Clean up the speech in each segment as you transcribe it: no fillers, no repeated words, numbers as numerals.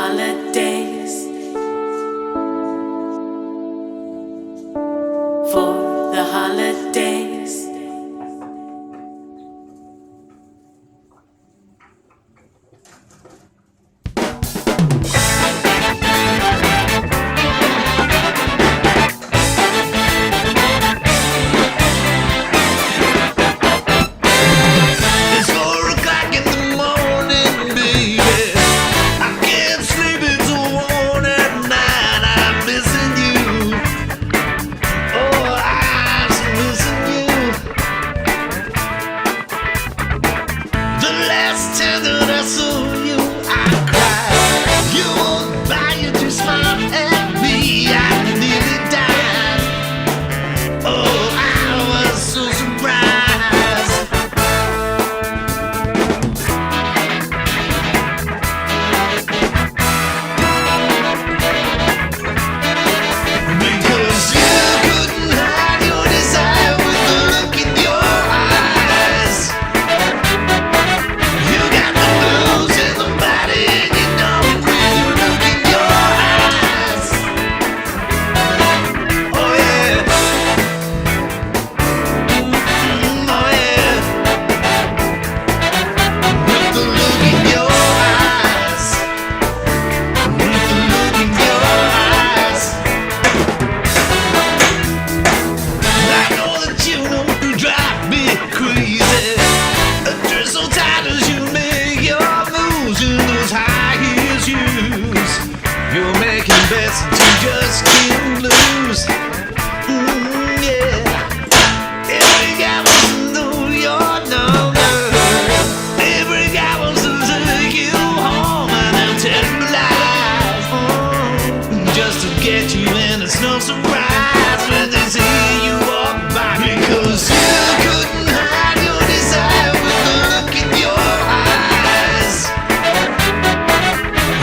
holidays, for the holidays.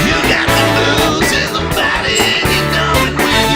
You got the blues in the body, and you know it when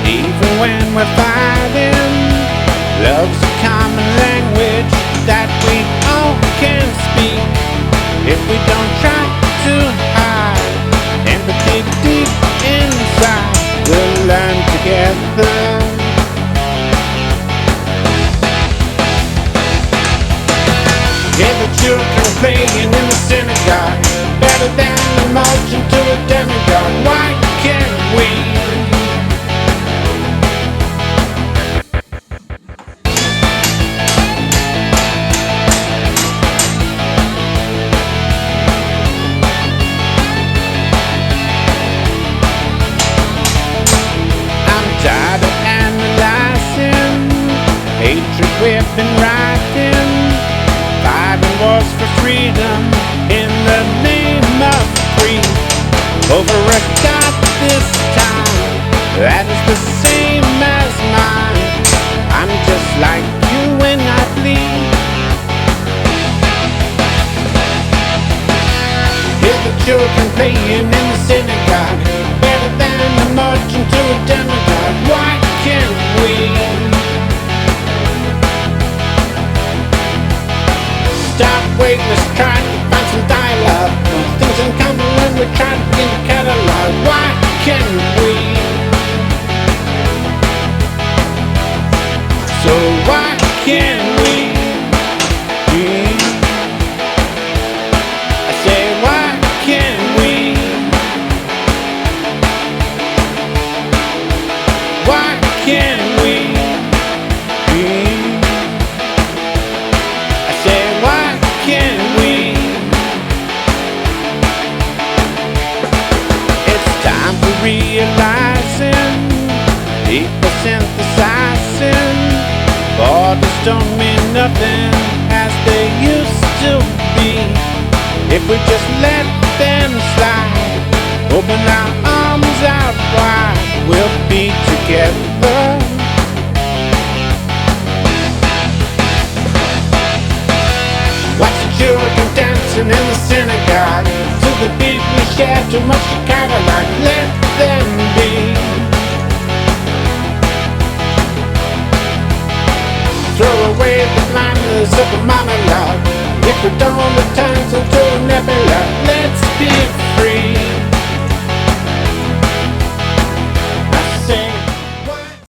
Even when we're fighting, love's a common language that we all can speak. If we don't try to hide and dig deep inside, we'll learn together. Hear the children playing in the synagogue, better than the marching to a demigod. Why can't we? Tired of analyzing, hatred we've been writing, fighting wars for freedom in the name of greed. Over a god this time that is the same as mine. I'm just like you when I bleed. Hear the children playing in the synagogue, better than the marching to a demigod. Why can't we? Stop waiting, let's try to find some dialogue. Things in common when we try to begin to catalog. Why can't we? So why can't we? I say why can't we? Why can't we? I say why can't we? It's time for realizing, people synthesizing. Borders don't mean nothing as they used to be. If we just let them slide, open our arms out wide, we'll be together. Watch the children dancing in the synagogue, to the beat we share too much to catalog. Let them be. Throw away the blindness of the monologue. If we don't return to an epilogue, let's be free.